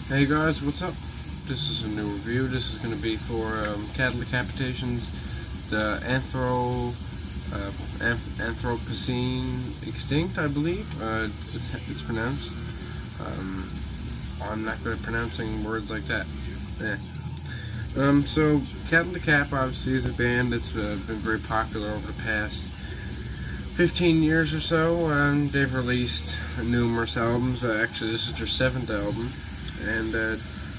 Hey guys, what's up? This is a new review. This is going to be for cattle decapitations, the Anthropocene Extinct, I believe. It's pronounced. I'm not good at pronouncing words like that. So Cattle Decap obviously is a band that's been very popular over the past 15 years or so, and they've released numerous albums. Actually, this is their 7th album, and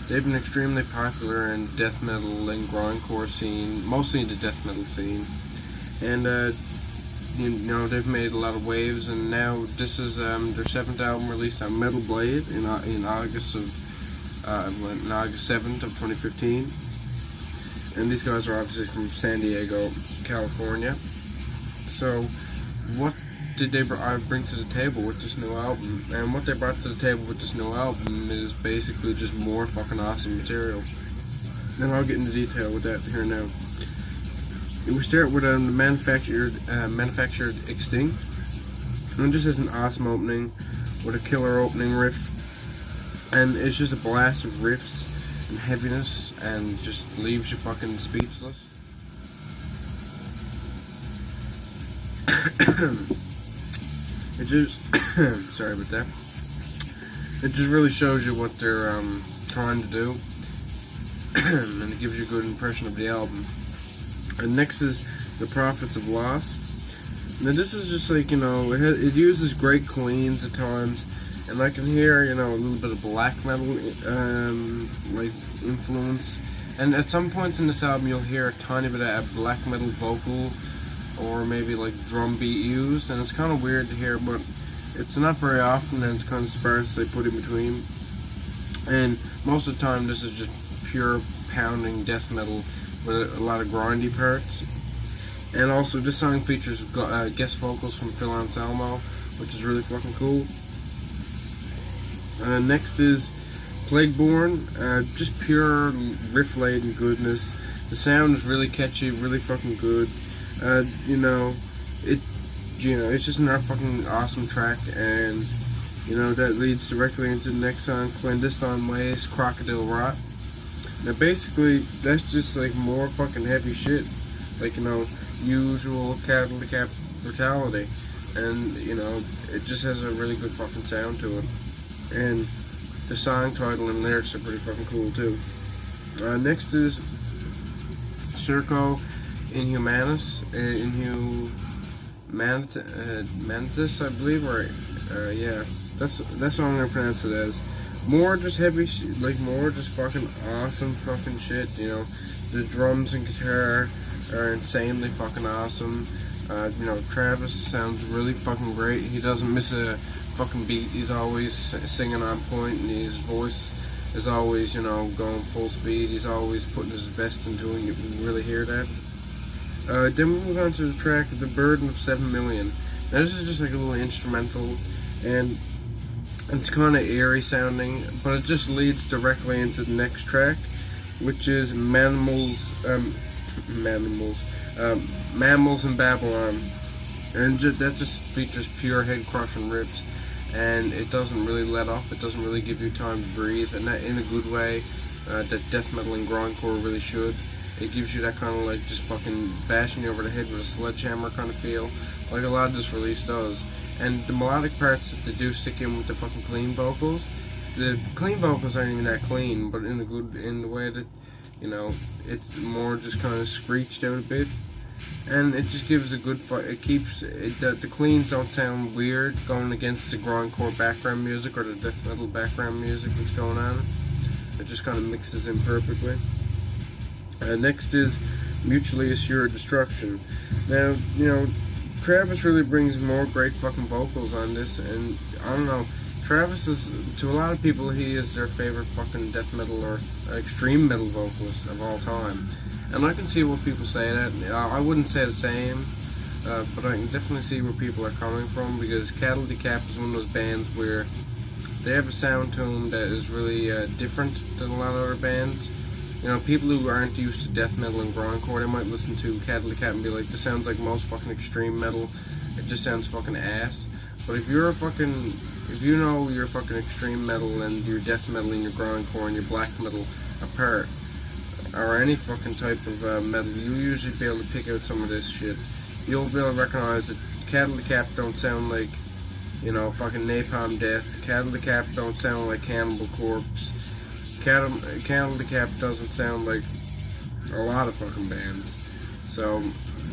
they've been extremely popular in death metal and grindcore scene, mostly in the death metal scene. And they've made a lot of waves, and now this is their 7th album, released on Metal Blade in August 7th of 2015. And these guys are obviously from San Diego, California. So what did they bring to the table with this new album? And what they brought to the table with this new album is basically just more fucking awesome material. And I'll get into detail with that here now. We start with the manufactured Extinct, and it just has an awesome opening with a killer opening riff, and it's just a blast of riffs and heaviness, and just leaves you fucking speechless. It just sorry about that. It just really shows you what they're trying to do, and it gives you a good impression of the album. And next is The Prophets of Loss. Now this is just like, it uses great cleans at times, and I can hear, a little bit of black metal like influence. And at some points in this album you'll hear a tiny bit of black metal vocal, or maybe like drum beat used, and it's kind of weird to hear, but it's not very often, and it's kind of sparse they put in between. And most of the time this is just pure pounding death metal with a lot of grindy parts. And also this song features guest vocals from Phil Anselmo, which is really fucking cool. Next is Plagueborn, just pure riff-laden goodness. The sound is really catchy, really fucking good. It's just another fucking awesome track, and that leads directly into the next song, Clandestine Ways, Crocodile Rot. Now basically that's just like more fucking heavy shit, like usual Cattle Decap brutality, and it just has a really good fucking sound to it, and the song title and lyrics are pretty fucking cool too. Next is Circo Inhumanus, Inhumanitas, I believe, right? Yeah, that's what I'm gonna pronounce it as. More just heavy shit, like more just fucking awesome fucking shit. The drums and guitar are insanely fucking awesome. Travis sounds really fucking great. He doesn't miss a fucking beat. He's always singing on point, and his voice is always, going full speed. He's always putting his best into it. You can really hear that. Then we move on to the track The Burden of 7 Million. Now this is just like a little instrumental, and it's kind of eerie sounding, but it just leads directly into the next track, which is Mammals in Babylon. And that just features pure head-crushing riffs, and it doesn't really let up. It doesn't really give you time to breathe, and that in a good way that death metal and grindcore really should. It gives you that kind of like just fucking bashing you over the head with a sledgehammer kind of feel, like a lot of this release does. And the melodic parts that they do stick in with the fucking clean vocals, the clean vocals aren't even that clean, but in the way that, it's more just kind of screeched out a bit. And it just gives a good it keeps it, the cleans don't sound weird going against the grindcore background music or the death metal background music that's going on. It just kind of mixes in perfectly. Next is Mutually Assured Destruction. Now, Travis really brings more great fucking vocals on this, and I don't know, Travis is, to a lot of people, he is their favorite fucking death metal or extreme metal vocalist of all time. And I can see what people say that. I wouldn't say the same, but I can definitely see where people are coming from, because Cattle Decap is one of those bands where they have a sound to them that is really different than a lot of other bands. People who aren't used to death metal and grindcore, they might listen to Cattle Decap and be like, this sounds like most fucking extreme metal. It just sounds fucking ass. But if you're a fucking if you know your fucking extreme metal and your death metal and your grindcore and your black metal apart, or any fucking type of metal, you'll usually be able to pick out some of this shit. You'll be able to recognize that Cattle Decap don't sound like, you know, fucking Napalm Death. Cattle Decap don't sound like Cannibal Corpse. Cattle Decap doesn't sound like a lot of fucking bands. So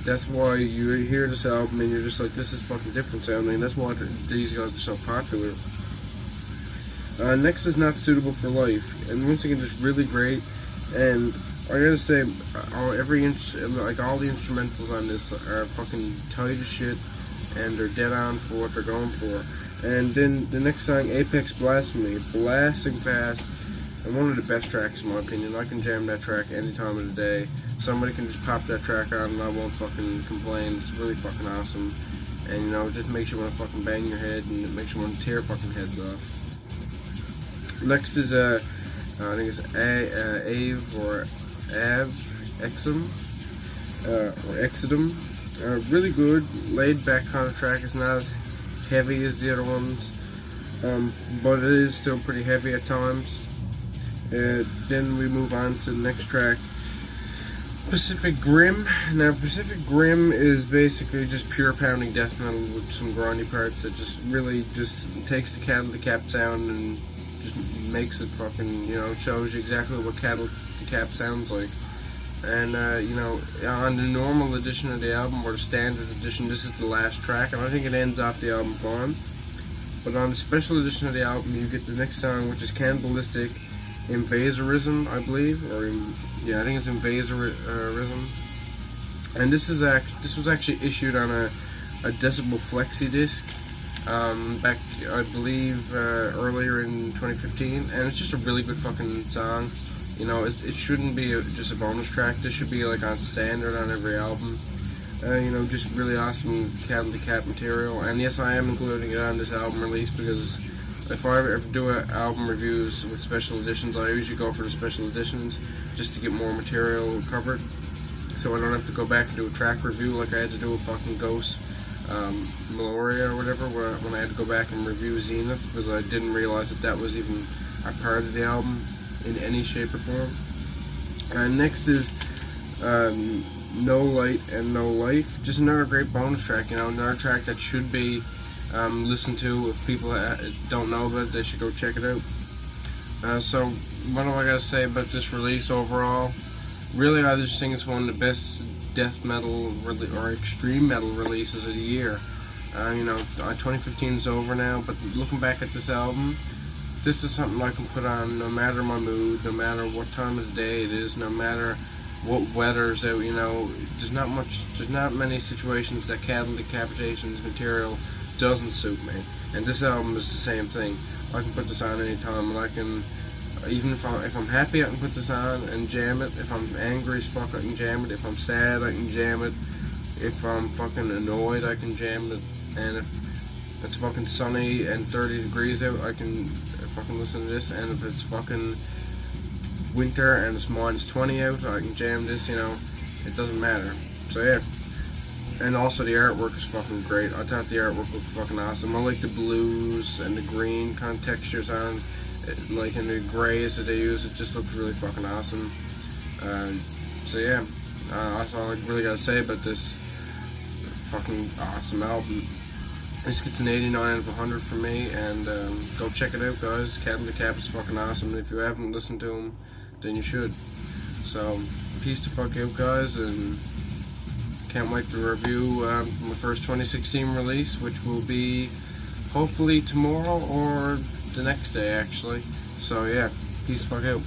that's why you hear this album and you're just like, this is fucking different sounding. That's why these guys are so popular. Next is Not Suitable for Life, and once again, just really great. And I gotta say, all the instrumentals on this are fucking tight as shit, and they're dead on for what they're going for. And then the next song, Apex Blasphemy, blasting fast, and one of the best tracks in my opinion. I can jam that track any time of the day. Somebody can just pop that track on and I won't fucking complain. It's really fucking awesome. And you know, it just makes you want to fucking bang your head, and it makes you want to tear fucking heads off. Next is I think it's Ave or Av Exum or Exodum. Really good, laid back kind of track. It's not as heavy as the other ones, but it is still pretty heavy at times. Then we move on to the next track, Pacific Grim. Now Pacific Grim is basically just pure pounding death metal with some grindy parts that just really just takes the Cattle Decap sound and just makes it fucking, you know, shows you exactly what Cattle Decap sounds like. And you know, on the normal edition of the album or the standard edition, this is the last track, and I think it ends off the album fine. But on the special edition of the album, you get the next song, which is Cannibalistic, Invasorism, I believe, or yeah, I think it's Invasorism. And this was actually issued on a Decibel Flexi disc back, I believe, earlier in 2015, and it's just a really good fucking song. You know, it shouldn't be just a bonus track. This should be like on standard on every album. You know, just really awesome Cattle Decap material. And yes, I am including it on this album release because if I ever do album reviews with special editions, I usually go for the special editions just to get more material covered, so I don't have to go back and do a track review like I had to do with fucking Ghost, Meloria or whatever, when I had to go back and review Zenith, because I didn't realize that was even a part of the album in any shape or form. Next is No Light and No Life, just another great bonus track, you know, another track that should be listened to. If people don't know about it, they should go check it out. So what do I gotta say about this release overall? Really, I just think it's one of the best death metal or extreme metal releases of the year. You know, 2015 is over now, but looking back at this album, this is something I can put on no matter my mood, no matter what time of the day it is, no matter what weather's out. You know, there's not many situations that Cattle Decapitation's material doesn't suit me, and this album is the same thing. I can put this on anytime, and I can, even if I'm happy, I can put this on and jam it. If I'm angry as fuck, I can jam it. If I'm sad, I can jam it. If I'm fucking annoyed, I can jam it. And if it's fucking sunny and 30 degrees out, I can fucking listen to this. And if it's fucking winter and it's minus 20 out, I can jam this. You know, it doesn't matter. So yeah. And also the artwork is fucking great. I thought the artwork looked fucking awesome. I like the blues and the green kind of textures on it, like in the grays that they use. It just looks really fucking awesome. So yeah, that's all I really gotta say about this fucking awesome album. This gets an 89 out of 100 for me, and go check it out, guys. Cattle Decap is fucking awesome, and if you haven't listened to him, then you should. So, peace to fuck out, guys, and can't wait to review my first 2016 release, which will be hopefully tomorrow or the next day, actually. So yeah, peace fuck out.